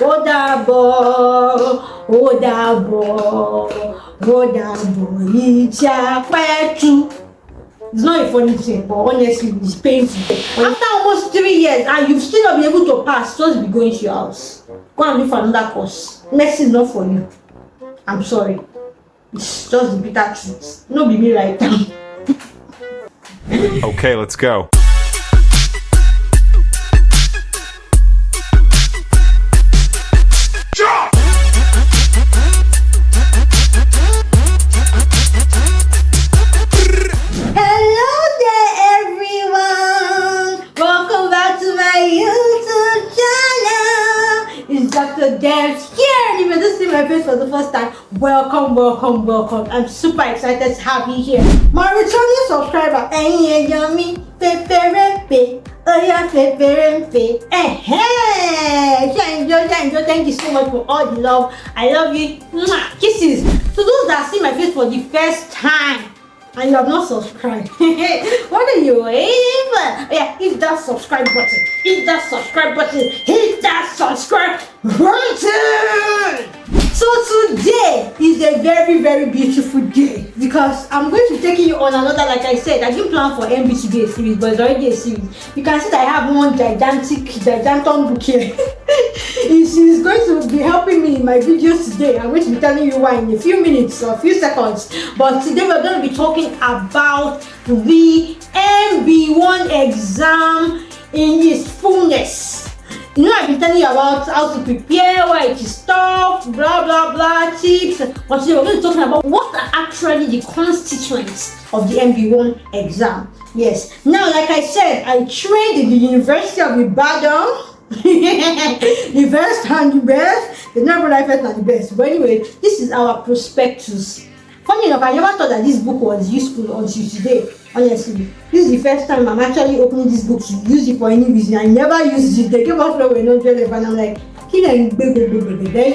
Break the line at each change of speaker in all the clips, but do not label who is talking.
It's not a funny thing, but honestly, it's painful. After almost 3 years, and you've still not been able to pass, just be going to your house. Go and look for another course. Medicine is not for you. I'm sorry. It's just the bitter truth. No be me right now.
Okay, let's go.
Here, if you're just seeing my face for the first time, welcome. I'm super excited to have you here. My returning subscriber, enjoy. Thank you so much for all the love. I love you. Kisses. To those that see my face for the first time and you have not subscribed, what are you waiting for? Yeah, hit that subscribe button. Hit that subscribe button. So today is a very beautiful day because I'm going to be taking you on another, like I said, I didn't plan for MB to be a series, but it's already a series. You can see that I have one gigantic book here. She's going to be helping me in my videos today. I'm going to be telling you why in a few minutes or a few seconds. But today we're going to be talking about the MB1 exam in its fullness. You know, I've been telling you about how to prepare, why it is tough, blah, tips. But today we're going to be talking about what are actually the constituents of the MB1 exam. Yes. Now, like I said, I trained in the University of Ibadan. The best and the best. The never life and the best. But anyway, this is our prospectus. Funny enough, I never thought that this book was useful until today. Honestly, this is the first time I'm actually opening this book to use it for any reason. I never used it. They gave us when we're not relevant, and I'm like, then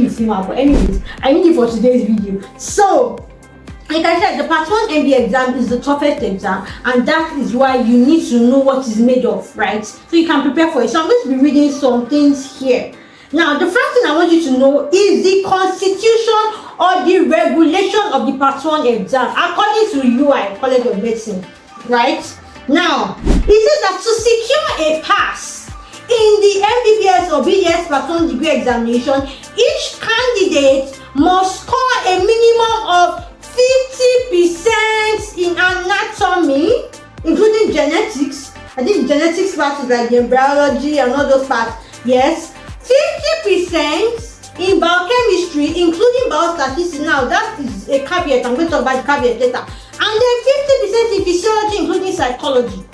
you film out. But anyways, I need it for today's video. So, like I said, the part 1 MB exam is the toughest exam, and that is why you need to know what it's made of, right? So you can prepare for it. So I'm going to be reading some things here. Now, the first thing I want you to know is the constitution or the regulation of the part 1 exam according to UI, College of Medicine, right? Now, it says that to secure a pass in the MBBS or BDS part 1 degree examination, each candidate must score a minimum of 50% in anatomy, including genetics. I think the genetics part is like the embryology and all those parts. Yes. 50% in biochemistry, including biostatistics. Now, that is a caveat. I'm going to talk about the caveat later. And then 50% in physiology, including psychology.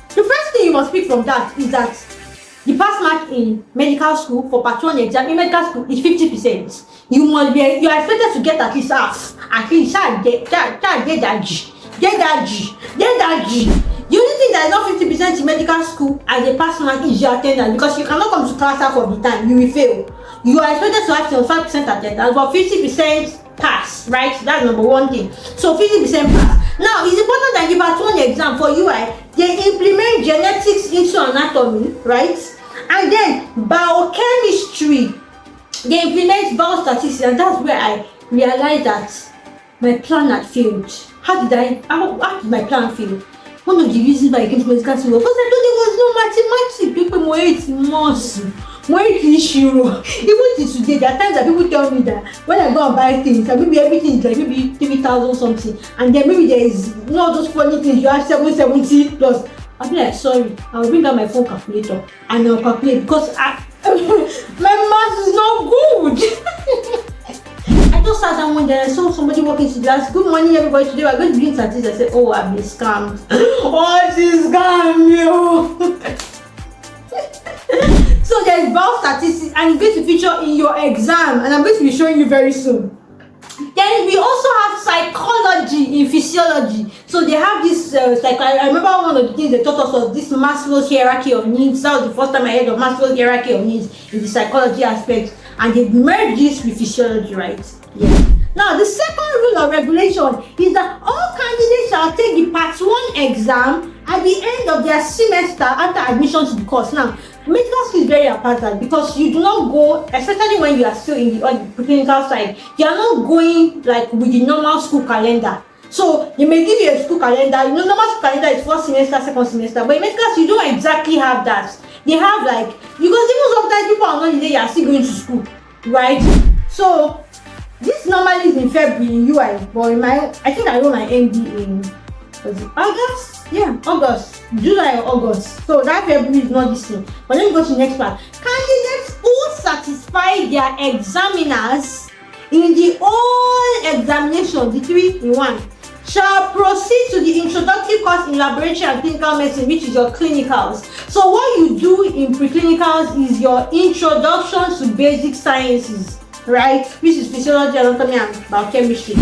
The first thing you must pick from that is that the pass mark in medical school for part 1 exam in medical school is 50%. You are expected to get at least half. At least get that G. The only thing that is not 50% in medical school as a pass mark is your attendance, because you cannot come to class half of the time. You will fail. You are expected to have 75% attendance, but 50% pass, right? That's number one thing. So 50% pass. Now, it's important that in part 1 exam for UI, they implement genetics into anatomy, right? And then biochemistry, they implement biostatistics, and that's where I realized that my plan had failed. How did my plan fail? One of the reasons why I came to medical school was because I thought there was no mathematics. People more hate maths, more issue. Even till today, there are times that people tell me that when I go and buy things, and maybe everything is like maybe 3,000 something, and then maybe there is all those funny things. You have 770 plus. I'll be like, sorry, I'll bring out my phone calculator and I'll calculate because my math is not good. I just sat down one day and I saw somebody walking to the class. Good morning, everybody. Today we're going to be doing statistics. I said, oh, I've been scammed. What is scam, yo? So there's biostatistics, and it's going to feature in your exam, and I'm going to be showing you very soon. Then we also have psychology in physiology. So they have this I remember one of the things they taught us was this Maslow's hierarchy of needs. That was the first time I heard of Maslow's hierarchy of needs in the psychology aspect, and they merged this with physiology, right? Yeah. Now the second rule of regulation is that all candidates shall take the part 1 exam at the end of their semester after admission to the course. Now, Medical school is very important because you do not go, especially when you are still in the preclinical side, you are not going like with the normal school calendar. So they may give you a school calendar. You know, normal school calendar is first semester, second semester, but in medical school you don't exactly have that. They have like, because even sometimes people are not there, you are still going to school, right? So this normally is in February in UI, but in my, I think I wrote my MD in, was it August? Yeah, August, July or August. So that February is not this thing. But let me go to the next part. Candidates who satisfy their examiners in the whole examination, the 3-in-1, shall proceed to the introductory course in laboratory and clinical medicine, which is your clinicals. So what you do in preclinicals is your introduction to basic sciences, right? Which is physiology, anatomy, and biochemistry.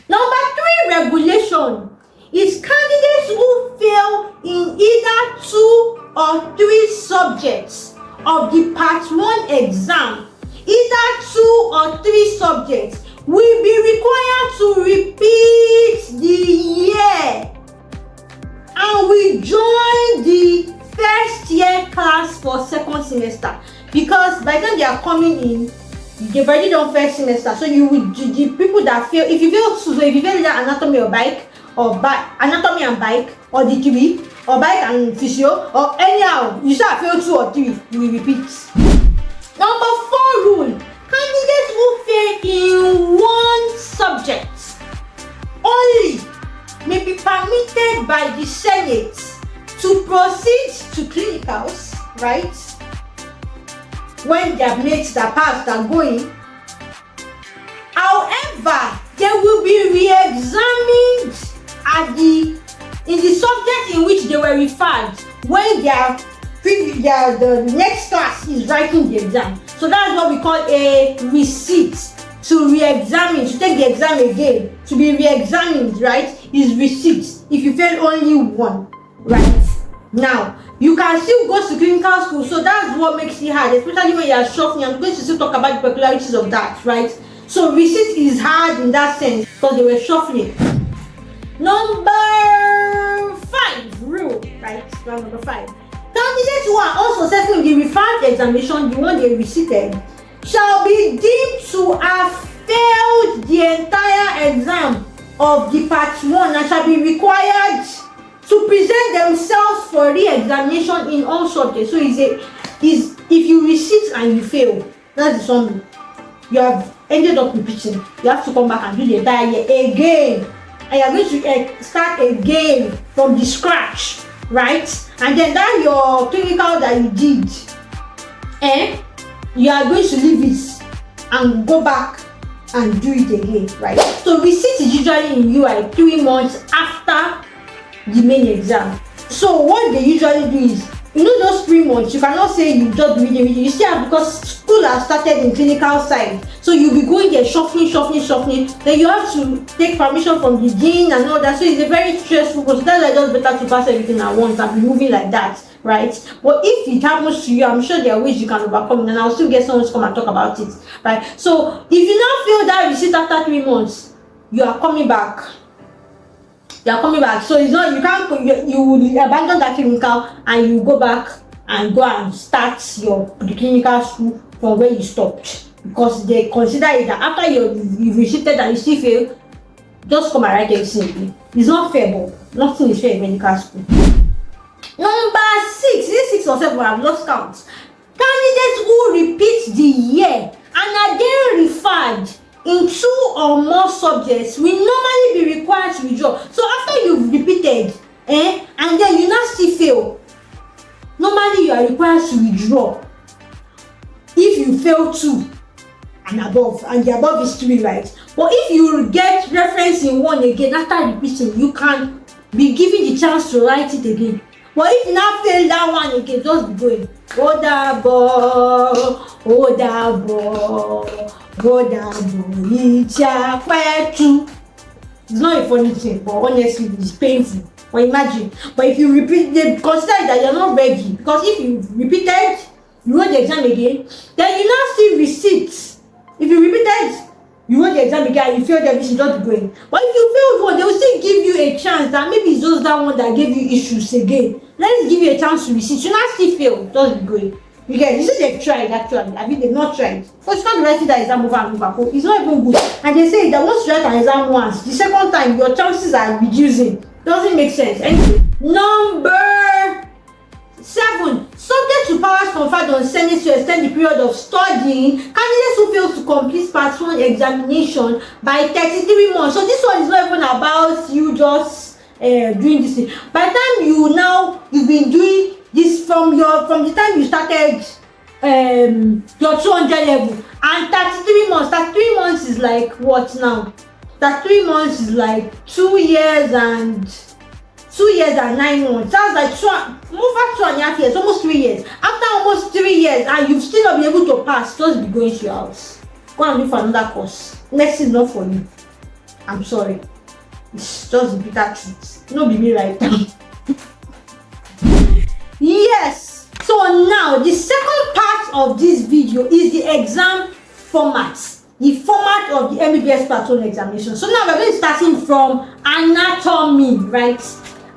Number 3 regulation is candidates who fail in either 2 or 3 subjects of the part 1 exam, either 2 or 3 subjects, will be required to repeat the year and will join the first year class for second semester, because by the time they are coming in, they've already done first semester. So you will, the people that fail, if you fail 2, so if you fail either anatomy or bike, or anatomy and bike, or the 3, or bike and physio, or anyhow, you shall fail 2 or 3, you will repeat. Number 4 rule: candidates who fail in 1 subject only may be permitted by the Senate to proceed to clinicals, right? When their mates that passed are going. However, they will be re-examined in the subject in which they were referred when the next class is writing the exam. So that's what we call a receipt. To re-examine, to take the exam again, to be re-examined, right, is receipt if you fail only 1, right? Now, you can still go to clinical school, so that's what makes it hard, especially when you are shuffling. I'm going to still talk about the peculiarities of that, right? So receipt is hard in that sense because they were shuffling. Number 5 rule, right? Number 5. Candidates who are unsuccessful in the referred examination, the one they receipted, shall be deemed to have failed the entire exam of the part 1 and shall be required to present themselves for re-examination in all subjects. So if you receipt and you fail, that's the summary. You have ended up repeating. You have to come back and do the entire year again. And you are going to start again from the scratch, right? And then that your clinical that you did, you are going to leave it and go back and do it again, right? So receipt is usually in UI 3 months after the main exam. So what they usually do is, you know, those 3 months, you cannot say you just reading. You still have, because school has started in clinical side. So you'll be going there shuffling. Then you have to take permission from the dean and all that. So it's a very stressful process. That's why it's just better to pass everything at once and be moving like that, right? But if it happens to you, I'm sure there are ways you can overcome it, and I'll still get someone to come and talk about it, right? So if you now fail that receipt after 3 months, you are coming back. So it's not, you can't, you will abandon that clinical and you go back and start your clinical school from where you stopped, because they consider it that after you've received and you still fail, just come and write everything again. It's not fair, but nothing is fair in medical school. Number 6, is it 6 or 7? I've lost count. Candidates who repeat the year and are then referred in 2 or more subjects will normally be required to withdraw. So after you've repeated, and then you now still fail, normally you are required to withdraw. If you fail 2 and above, and the above is 3, right? But if you get reference in 1 again after repeating, you can be given the chance to write it again. But if you now fail that 1 again, just be going. It's not a funny thing, but honestly, it's painful. But imagine. But if you repeat, they consider that you're not ready. Because if you repeated, you wrote the exam again, then you now see receipts. If you repeated you wrote the exam again, you failed everything, just be going. But if you failed one, they will still give you a chance that maybe it's just that one that gave you issues again. Let's give you a chance to receive. You not still fail, just be going. You get, you see they've tried actually. I mean they've not tried. But you can't be writing that exam over and over. It's not even good. And they say that once you write an exam once, the second time your chances are reducing. Doesn't make sense. Anyway, number 7. Subject to powers conferred on Senate to extend the period of studying, candidates who fail to complete part 1 examination by 33 months. So this one is not even about you just doing this thing. By the time you've been doing this from the time you started your 200 level, and 33 months. 33 months is like what now? 33 months is like 2 years and 9 months. That's like over 2.5 years, almost 3 years. After almost 3 years, and you've still not been able to pass, just be going to your house. Go and look for another course. Next is not for you. I'm sorry. It's just the bitter truth. No be me right now. Yes. So now the second part of this video is the exam format. The format of the MBBS Part 1 examination. So now we're going to starting from anatomy, right?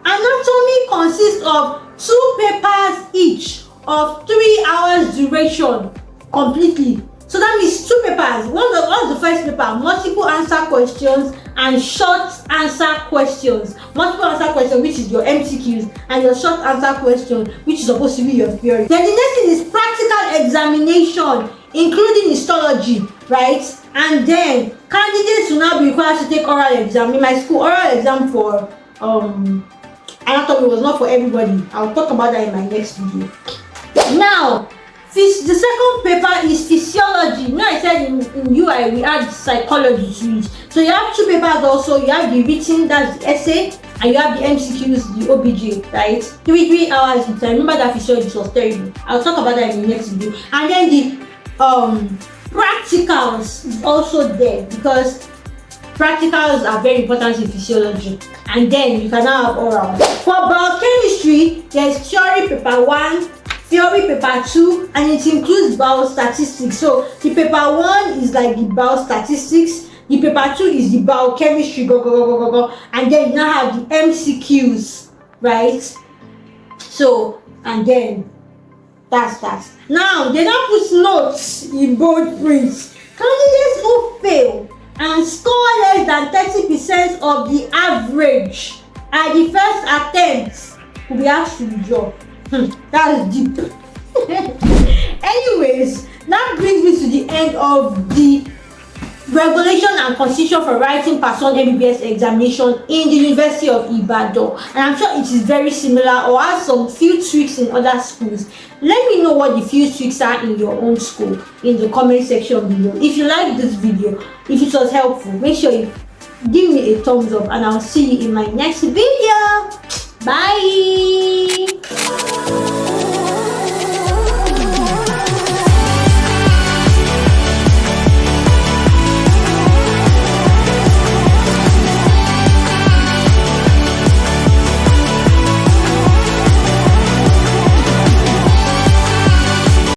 Anatomy consists of 2 papers each of 3 hours duration completely. So that means 2 papers. What's the first paper? Multiple answer questions and short answer questions. Multiple answer question, which is your MCQs, and your short answer question, which is supposed to be your theory. Then the next thing is practical examination, including histology, right? And then candidates will now be required to take oral exam. In my school, oral exam for anatomy was not for everybody. I'll talk about that in my next video. Now, the second paper is physiology. You know, I said in UI we add psychology to it. So you have 2 papers also. You have the written, that's the essay, and you have the MCQs, the OBJ, right? 3 hours each. I remember that physiology was terrible. I'll talk about that in the next video. And then the practicals is also there, because practicals are very important in physiology. And then you can now have oral. For biochemistry, there's theory paper 1, theory paper 2, and it includes biostatistics. So the paper 1 is like the biostatistics, the paper 2 is the biochemistry, and then you now have the MCQs, right? So, and then that's that. Now they now put notes in bold print. Candidates who fail and score less than 30% of the average at the first attempt will be asked to withdraw. That's deep. Anyways, that brings me to the end of the regulation and constitution for writing Part 1 MBBS examination in the University of Ibadan. And I'm sure it is very similar or has some few tweaks in other schools. Let me know what the few tweaks are in your own school in the comment section below. If you like this video, if it was helpful, make sure you give me a thumbs up, and I'll see you in my next video. Bye.